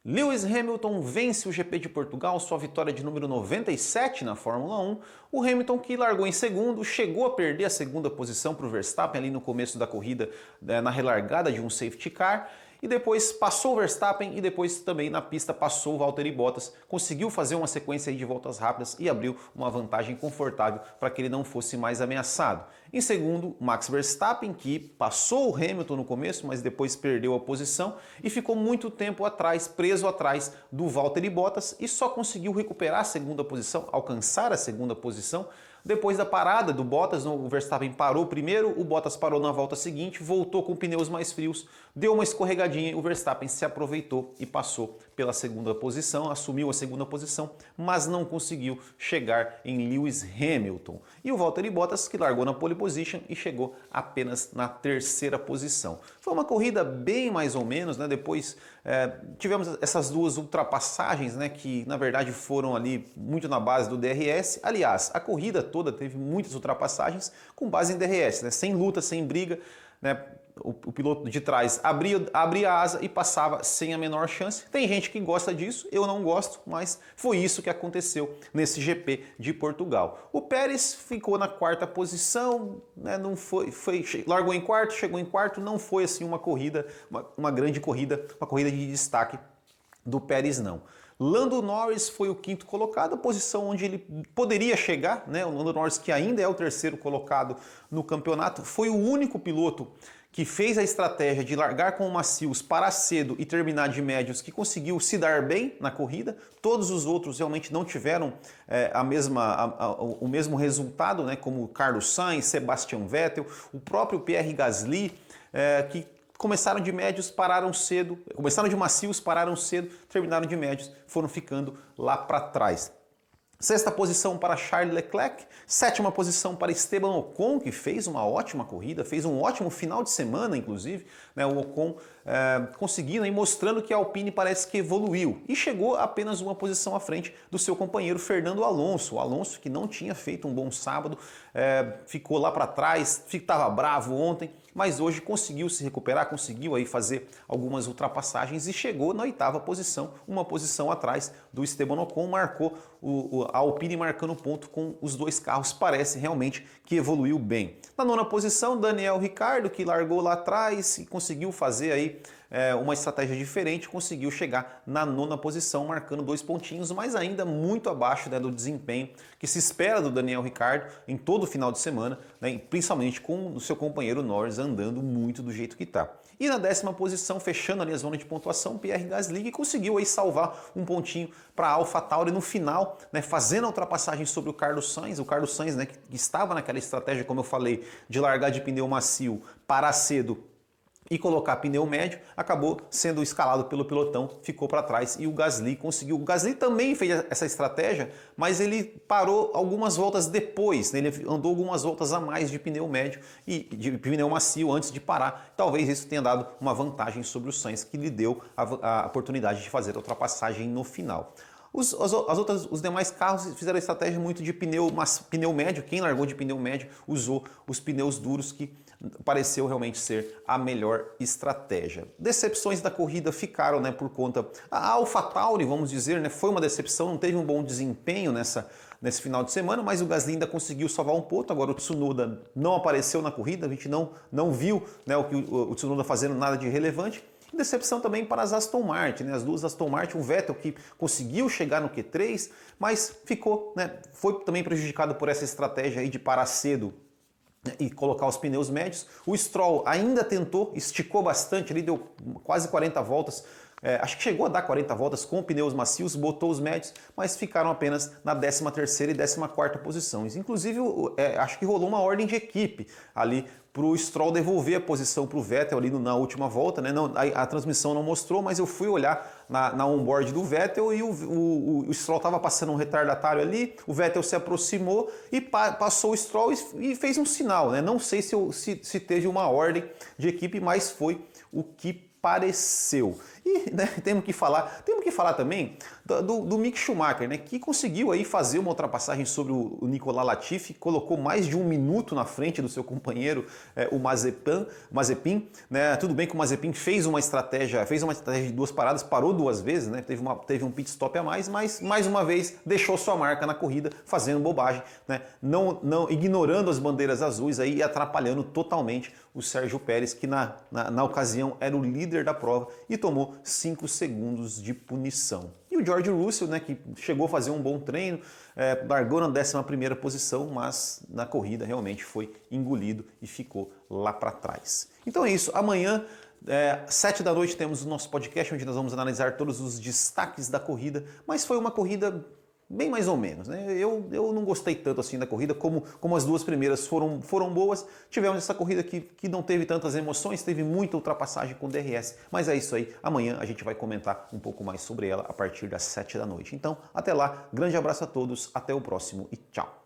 Lewis Hamilton vence o GP de Portugal, sua vitória de número 97 na Fórmula 1. O Hamilton, que largou em segundo, chegou a perder a segunda posição para o Verstappen ali no começo da corrida, na relargada de um safety car. E depois passou o Verstappen e depois também na pista passou o Valtteri Bottas. Conseguiu fazer uma sequência de voltas rápidas e abriu uma vantagem confortável para que ele não fosse mais ameaçado. Em segundo, Max Verstappen, que passou o Hamilton no começo, mas depois perdeu a posição e ficou muito tempo atrás, preso atrás do Valtteri Bottas e só conseguiu recuperar a segunda posição, alcançar a segunda posição, depois da parada do Bottas. O Verstappen parou primeiro, o Bottas parou na volta seguinte, voltou com pneus mais frios, deu uma escorregadinha e o Verstappen se aproveitou e passou pela segunda posição, assumiu a segunda posição, mas não conseguiu chegar em Lewis Hamilton. E o Valtteri Bottas, que largou na pole position e chegou apenas na terceira posição. Foi uma corrida bem mais ou menos, né? Depois tivemos essas duas ultrapassagens, né, que na verdade foram ali muito na base do DRS. Aliás, a corrida toda teve muitas ultrapassagens com base em DRS, né? Sem luta, sem briga, né? O piloto de trás abria a asa e passava sem a menor chance. Tem gente que gosta disso, eu não gosto, mas foi isso que aconteceu nesse GP de Portugal. O Pérez ficou na quarta posição, né? Não largou em quarto, chegou em quarto, não foi assim uma corrida, uma grande corrida, uma corrida de destaque do Pérez não. Lando Norris foi o quinto colocado, a posição onde ele poderia chegar, né? O Lando Norris, que ainda é o terceiro colocado no campeonato, foi o único piloto que fez a estratégia de largar com macios, parar cedo e terminar de médios, que conseguiu se dar bem na corrida. Todos os outros realmente não tiveram o mesmo resultado, né? Como Carlos Sainz, Sebastian Vettel, o próprio Pierre Gasly, que começaram de médios, pararam cedo, começaram de macios, pararam cedo, terminaram de médios, foram ficando lá para trás. Sexta posição para Charles Leclerc, sétima posição para Esteban Ocon, que fez uma ótima corrida, fez um ótimo final de semana, inclusive, né? O Ocon conseguindo e mostrando que a Alpine parece que evoluiu e chegou apenas uma posição à frente do seu companheiro Fernando Alonso. O Alonso, que não tinha feito um bom sábado, ficou lá para trás, estava bravo ontem, mas hoje conseguiu se recuperar, conseguiu aí fazer algumas ultrapassagens e chegou na oitava posição, uma posição atrás do Esteban Ocon, marcou a Alpine marcando ponto com os dois carros, parece realmente que evoluiu bem. Na nona posição, Daniel Ricciardo, que largou lá atrás e conseguiu fazer aí uma estratégia diferente, conseguiu chegar na nona posição, marcando 2 pontinhos, mas ainda muito abaixo, né, do desempenho que se espera do Daniel Ricciardo em todo o final de semana, né, principalmente com o seu companheiro Norris andando muito do jeito que está. E na décima posição, fechando ali a zona de pontuação, Pierre Gasly, que conseguiu aí salvar um pontinho para a AlphaTauri no final, né, fazendo a ultrapassagem sobre o Carlos Sainz. O Carlos Sainz, né, que estava naquela estratégia, como eu falei, de largar de pneu macio, parar cedo e colocar pneu médio, acabou sendo escalado pelo pelotão, ficou para trás e o Gasly conseguiu. O Gasly também fez essa estratégia, mas ele parou algumas voltas depois, né? Ele andou algumas voltas a mais de pneu médio e de pneu macio antes de parar. Talvez isso tenha dado uma vantagem sobre o Sainz, que lhe deu a oportunidade de fazer a ultrapassagem no final. Os demais carros fizeram a estratégia muito de pneu médio. Quem largou de pneu médio usou os pneus duros, que pareceu realmente ser a melhor estratégia. Decepções da corrida ficaram, né, por conta... A AlphaTauri, vamos dizer, né, foi uma decepção, não teve um bom desempenho nesse final de semana, mas o Gasly ainda conseguiu salvar um ponto. Agora o Tsunoda não apareceu na corrida, a gente não viu, né, o Tsunoda fazendo nada de relevante. Decepção também para as Aston Martin, né? As duas Aston Martin, o Vettel que conseguiu chegar no Q3, mas ficou, né? Foi também prejudicado por essa estratégia aí de parar cedo, né, e colocar os pneus médios. O Stroll ainda tentou, esticou bastante, ele deu quase 40 voltas, acho que chegou a dar 40 voltas com pneus macios, botou os médios, mas ficaram apenas na 13ª e 14ª posições. Inclusive, acho que rolou uma ordem de equipe ali para o Stroll devolver a posição para o Vettel ali na última volta, né? Não, a transmissão não mostrou, mas eu fui olhar na onboard do Vettel e o Stroll estava passando um retardatário ali, o Vettel se aproximou e passou o Stroll e fez um sinal, né? Não sei se teve uma ordem de equipe, mas foi o que pareceu. E né, temos que falar também do Mick Schumacher, né, que conseguiu aí fazer uma ultrapassagem sobre o Nicolas Latifi, colocou mais de 1 minuto na frente do seu companheiro, o Mazepin, né? Tudo bem que o Mazepin fez uma estratégia de 2 paradas, parou 2 vezes, né? Teve um pit stop a mais, mas mais uma vez deixou sua marca na corrida, fazendo bobagem, né? Não ignorando as bandeiras azuis aí e atrapalhando totalmente o Sérgio Pérez, que na ocasião era o líder da prova e tomou 5 segundos de punição. E o George Russell, né, que chegou a fazer um bom treino, largou na 11ª posição, mas na corrida realmente foi engolido e ficou lá para trás. Então é isso, amanhã 7 da noite temos o nosso podcast onde nós vamos analisar todos os destaques da corrida, mas foi uma corrida bem mais ou menos, né? Eu não gostei tanto assim da corrida, como as 2 primeiras foram boas. Tivemos essa corrida que não teve tantas emoções, teve muita ultrapassagem com o DRS, mas é isso aí. Amanhã a gente vai comentar um pouco mais sobre ela a partir das 7 da noite. Então, até lá, grande abraço a todos, até o próximo e tchau!